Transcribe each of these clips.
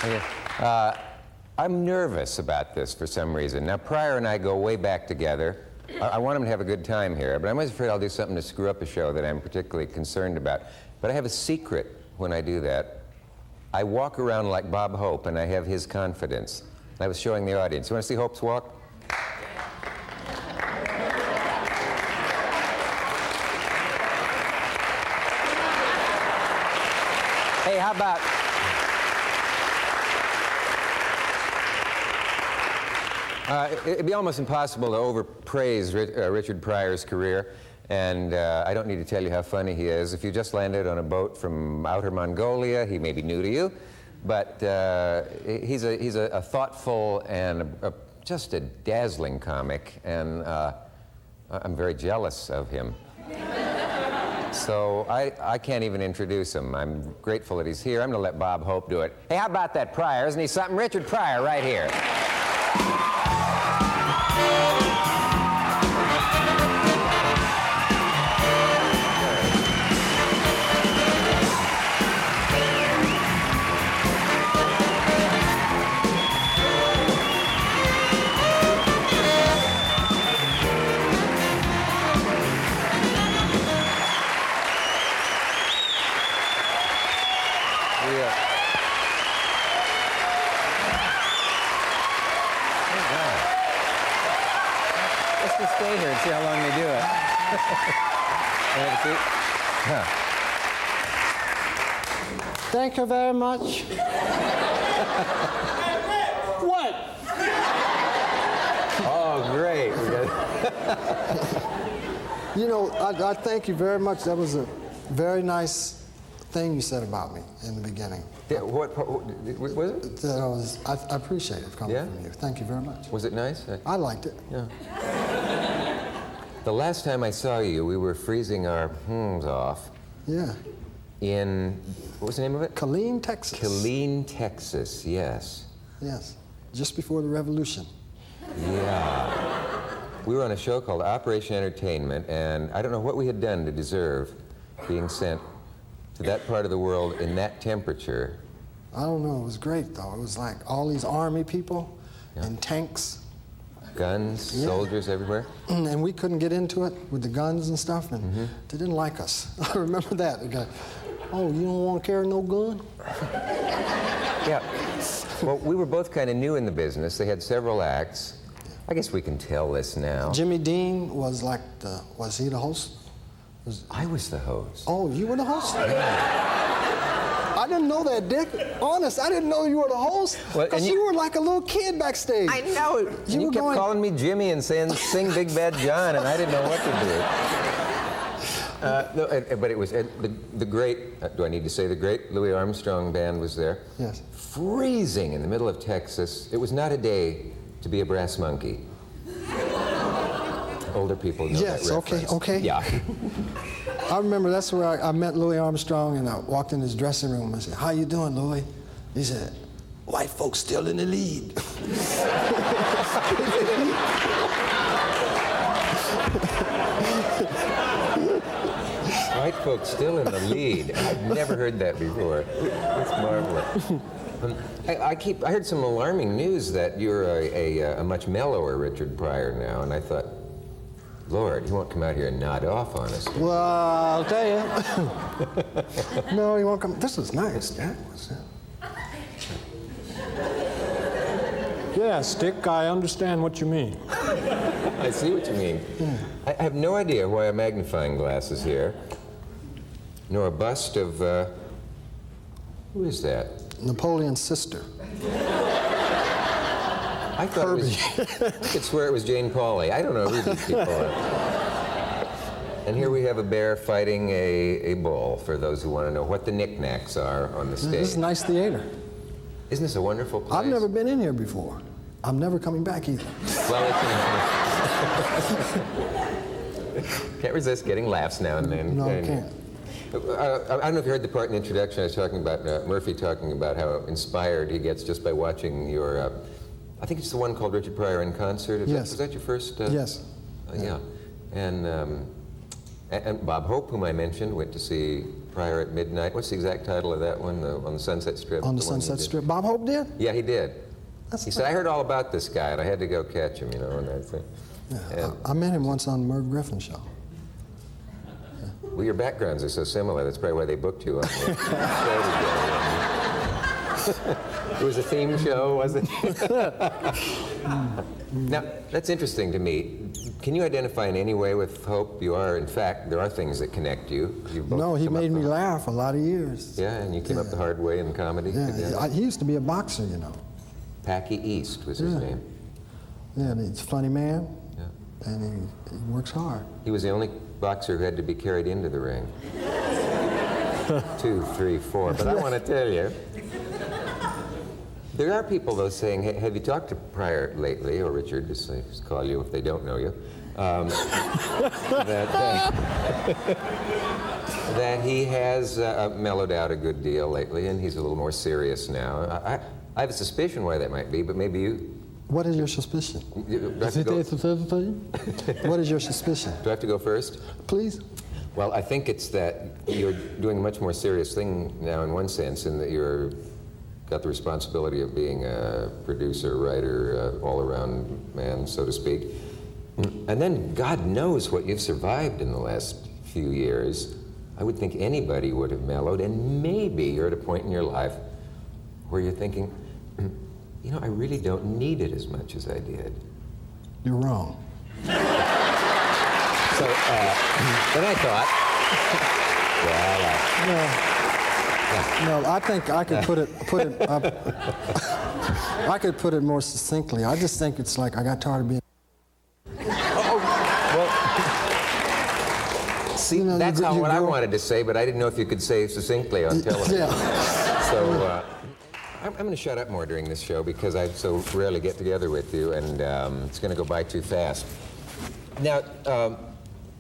I'm nervous about this for some reason. Now, Pryor and I go way back together. I want him to have a good time here, but I'm always afraid I'll do something to screw up a show that I'm particularly concerned about. But I have a secret when I do that. I walk around like Bob Hope, and I have his confidence. I was showing the audience. You want to see Hope's walk? Hey, how about... it'd be almost impossible to overpraise Richard Pryor's career, and I don't need to tell you how funny he is. If you just landed on a boat from outer Mongolia, he may be new to you, but he's a thoughtful and just a dazzling comic, and I'm very jealous of him. So I can't even introduce him. I'm grateful that he's here. I'm going to let Bob Hope do it. Hey, how about that Pryor? Isn't he something? Richard Pryor right here. Stay here and see how long they do it. Have a seat. Huh. Thank you very much. What? Oh, great. You know, I thank you very much. That was a very nice thing you said about me in the beginning. Yeah, what was it? That I appreciate it coming from you. Thank you very much. Was it nice? I liked it. Yeah. The last time I saw you, we were freezing our off. Yeah. In, what was the name of it? Killeen, Texas. Killeen, Texas, yes. Yes, just before the revolution. Yeah. We were on a show called Operation Entertainment, and I don't know what we had done to deserve being sent to that part of the world in that temperature. I don't know, it was great though. It was like all these army people and tanks. Guns, soldiers everywhere. And we couldn't get into it with the guns and stuff, and they didn't like us. I remember that. They go, oh, you don't want to carry no gun? Yeah. Well, we were both kind of new in the business. They had several acts. I guess we can tell this now. Jimmy Dean was like was he the host? I was the host. Oh, you were the host? Yeah. I didn't know that, Dick. Honest, I didn't know you were the host. Because you were like a little kid backstage. I know. You kept calling me Jimmy and saying, sing Big Bad John, and I didn't know what to do. No, but it was the great, do I need to say the great Louis Armstrong band was there. Yes. Freezing in the middle of Texas. It was not a day to be a brass monkey. Older people know that reference. Okay. Yeah. I remember that's where I met Louis Armstrong, and I walked in his dressing room. I said, how you doing, Louis? He said, white folks still in the lead. White folks still in the lead. I've never heard that before. It's marvelous. I heard some alarming news that you're a much mellower Richard Pryor now, and I thought, Lord, he won't come out here and nod off on us. Well, I'll tell you. No, he won't come. This is nice, Jack. What's that? Yes, Dick, I understand what you mean. I see what you mean. Yeah. I have no idea why a magnifying glass is here, nor a bust of, who is that? Napoleon's sister. I thought I could swear it was Jane Pauley. I don't know who these people are. And here we have a bear fighting a bull, for those who want to know what the knickknacks are on the stage. This is a nice theater. Isn't this a wonderful place? I've never been in here before. I'm never coming back either. Well, can't resist getting laughs now and then. No, I can't. I don't know if you heard the part in the introduction. I was talking about Murphy talking about how inspired he gets just by watching your, I think it's the one called Richard Pryor in Concert. Was that your first? Yes. Yeah. And Bob Hope, whom I mentioned, went to see Pryor at Midnight. What's the exact title of that one, on the Sunset Strip? On the Sunset Strip. Bob Hope did? Yeah, he did. That's He said, I heard all about this guy, and I had to go catch him, you know, and that thing. Yeah, I met him once on the Merv Griffin show. Well, your backgrounds are so similar. That's probably why they booked you on the show together. It was a theme show, was it? Now, that's interesting to me. Can you identify in any way with Hope? You are, in fact, there are things that connect you. No, he made me laugh a lot of years. Yeah, and you came up the hard way in comedy? Yeah, he used to be a boxer, you know. Packy East was his name. Yeah, he's a funny man, Yeah. and he works hard. He was the only boxer who had to be carried into the ring. 2, 3, 4. But I want to tell you, there are people, though, saying, hey, have you talked to Pryor lately, or Richard, as they call you if they don't know you, that he has mellowed out a good deal lately, and he's a little more serious now. I have a suspicion why that might be, but maybe you... What is your suspicion? What is your suspicion? Do I have to go first? Please. Well, I think it's that you're doing a much more serious thing now in one sense, in that you're got the responsibility of being a producer, writer, all-around man, so to speak. And then God knows what you've survived in the last few years. I would think anybody would have mellowed, and maybe you're at a point in your life where you're thinking, you know, I really don't need it as much as I did. You're wrong. So, then I thought, No, I think I could put it up. I could put it more succinctly. I just think it's like I got tired of being. See, that's not what I wanted to say, but I didn't know if you could say succinctly on television. Yeah. So I'm going to shut up more during this show because I so rarely get together with you, and it's going to go by too fast. Now,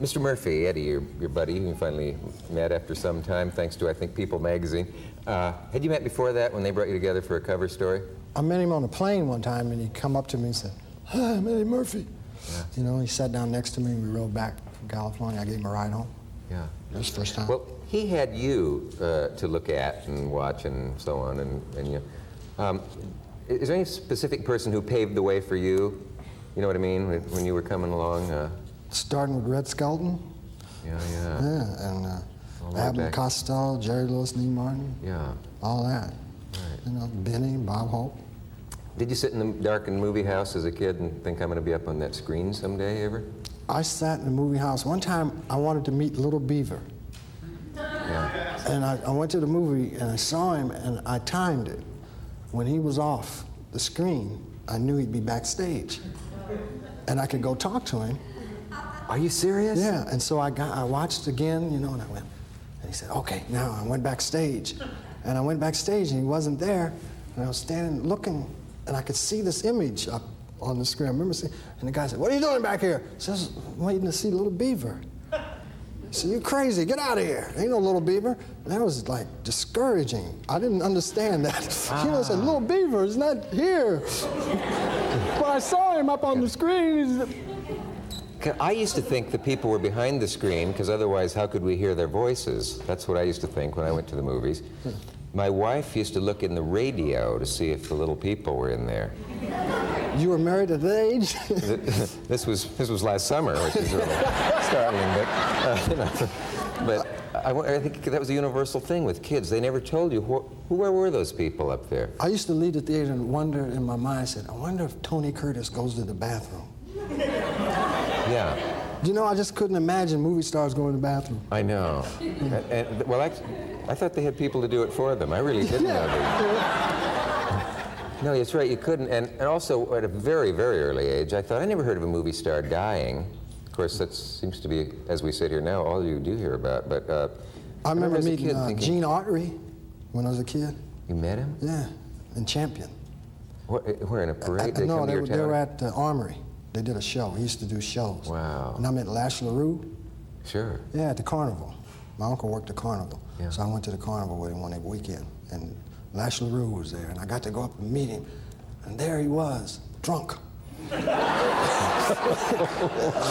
Mr. Murphy, Eddie, your buddy, you finally met after some time, thanks to, I think, People magazine. Had you met before that when they brought you together for a cover story? I met him on a plane one time, and he come up to me and said, "Hi, I'm Eddie Murphy." Yeah. You know, he sat down next to me, and we rode back from California. I gave him a ride home. Yeah. That was the first time. Well, he had you to look at and watch and so on, and you. Is there any specific person who paved the way for you? You know what I mean? When you were coming along? Starting with Red Skelton. Yeah. Yeah, and Abbott Costello, Jerry Lewis, Lee Martin. Yeah. All that. Right. You know, Benny, Bob Hope. Did you sit in the darkened movie house as a kid and think I'm going to be up on that screen someday, ever? I sat in the movie house. One time, I wanted to meet Little Beaver. Yeah. And I went to the movie, and I saw him, and I timed it. When he was off the screen, I knew he'd be backstage. And I could go talk to him. Are you serious? Yeah, and so I watched again, you know, and I went, and he said, okay, now I went backstage. And I went backstage, and he wasn't there, and I was standing looking, and I could see this image up on the screen. I remember seeing, and the guy said, "What are you doing back here?" He says, "I'm waiting to see Little Beaver." I said, "You crazy, get out of here. Ain't no Little Beaver." And that was like discouraging. I didn't understand that. You know, I said, "Little Beaver is not here." But I saw him up on the screen. I used to think that people were behind the screen, because otherwise how could we hear their voices? That's what I used to think when I went to the movies. My wife used to look in the radio to see if the little people were in there. You were married at that age? This was last summer, which is really startling, but I think that was a universal thing with kids. They never told you, where were those people up there? I used to leave the theater and wonder in my mind, I said, I wonder if Tony Curtis goes to the bathroom. Yeah. You know, I just couldn't imagine movie stars going to the bathroom. I know. Well, I thought they had people to do it for them. I really didn't know that. No, that's right, you couldn't. And also, at a very, very early age, I thought, I never heard of a movie star dying. Of course, that seems to be, as we sit here now, all you do hear about. But I remember meeting Gene Autry when I was a kid. You met him? Yeah, in Champion. Where, in a parade? No, they were at the Armory. They did a show. He used to do shows. Wow. And I met Lash LaRue. Sure. Yeah, at the carnival. My uncle worked the carnival. Yeah. So I went to the carnival with him one weekend. And Lash LaRue was there. And I got to go up and meet him. And there he was, drunk.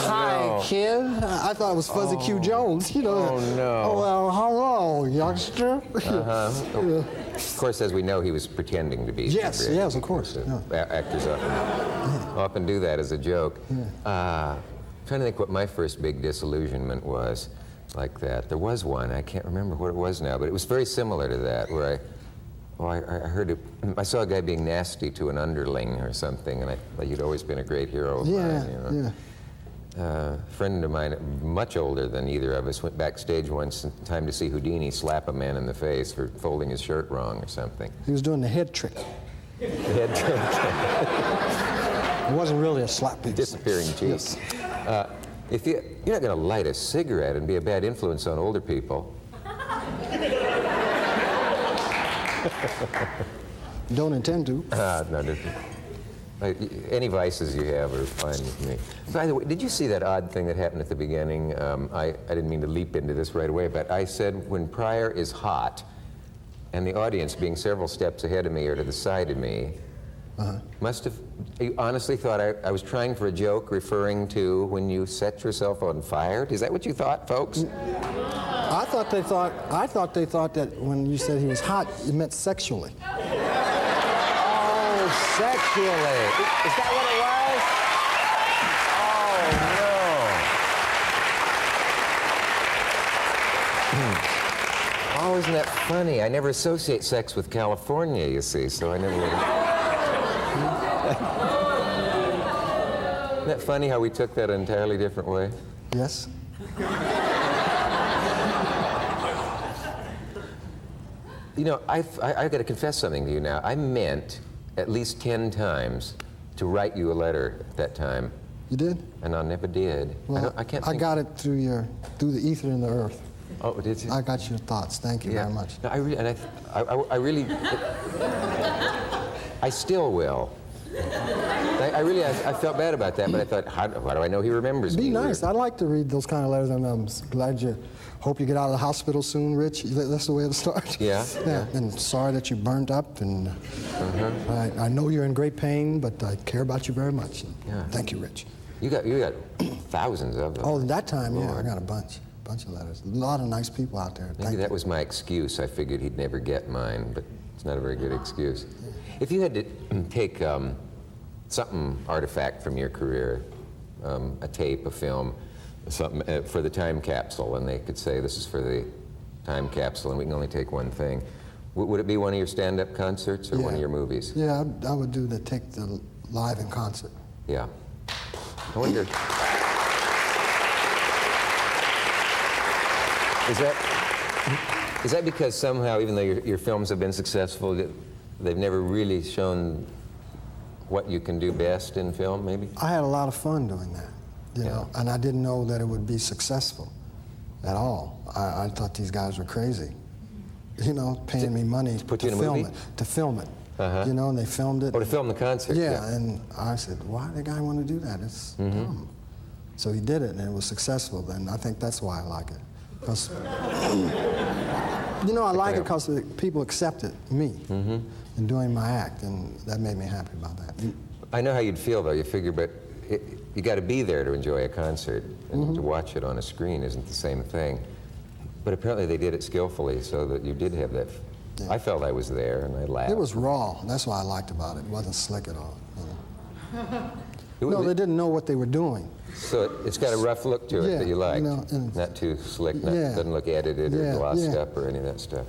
Hi, kid. I thought it was Fuzzy Q Jones, you know. Oh, no. Oh, well, hello, youngster. Of course, as we know, he was pretending to be. Yes, yes, of course. Actors often do that as a joke. Trying to think what my first big disillusionment was like that. There was one. I can't remember what it was now, but it was very similar to that, where I heard it. I saw a guy being nasty to an underling or something, and I thought, you'd always been a great hero of mine. You know? A friend of mine, much older than either of us, went backstage once in time to see Houdini slap a man in the face for folding his shirt wrong or something. He was doing the head trick. The head trick. It wasn't really a slap. Disappearing cheek. Yes. If you're not going to light a cigarette and be a bad influence on older people. Don't intend to. No, any vices you have are fine with me. By the way, did you see that odd thing that happened at the beginning? I didn't mean to leap into this right away, but I said when Pryor is hot, and the audience, being several steps ahead of me or to the side of me, you honestly thought I was trying for a joke referring to when you set yourself on fire? Is that what you thought, folks? I thought they thought that when you said he was hot, it meant sexually. Oh, sexually. Is that what it was? Oh, no. Oh, isn't that funny? I never associate sex with California, you see, so I never would. Isn't that funny how we took that an entirely different way? Yes. You know, I've got to confess something to you now. I meant at least 10 times to write you a letter at that time. You did? And I never did. Well, I can't I got it through the ether and the earth. Oh, did you? I got your thoughts. Thank you very much. No, I still will. I felt bad about that, but I thought, how do I know he remembers me? Be nice. I like to read those kind of letters, and I'm glad you. Hope you get out of the hospital soon, Rich. That's the way to start. Yeah. And sorry that you burned up, and I know you're in great pain, but I care about you very much. Yeah. Thank you, Rich. You got thousands of them. Oh, that time, yeah, I got a bunch of letters. A lot of nice people out there. Maybe that was my excuse. I figured he'd never get mine, but it's not a very good excuse. If you had to take some artifact from your career, a tape, a film, something for the time capsule, and they could say this is for the time capsule and we can only take one thing, would it be one of your stand-up concerts or one of your movies? Yeah, I would do take the live in concert. Yeah. I wonder, is that because somehow, even though your films have been successful, they've never really shown what you can do best in film, maybe? I had a lot of fun doing that. You know, and I didn't know that it would be successful at all. I thought these guys were crazy. You know, paying me money to film it. You know, and they filmed it. Oh, to film the concert. Yeah, and I said, why did the guy want to do that? It's dumb. So he did it, and it was successful. And I think that's why I like it. Because, you know, I like it because people accepted me in doing my act, and that made me happy about that. I know how you'd feel, though. You figure, but you got to be there to enjoy a concert, and to watch it on a screen isn't the same thing. But apparently they did it skillfully so that you did have that. I felt I was there, and I laughed. It was raw. That's what I liked about it. It wasn't slick at all. You know? No, they didn't know what they were doing. So it's got a rough look to it that you like. You know, not too slick, doesn't look edited or glossed up or any of that stuff.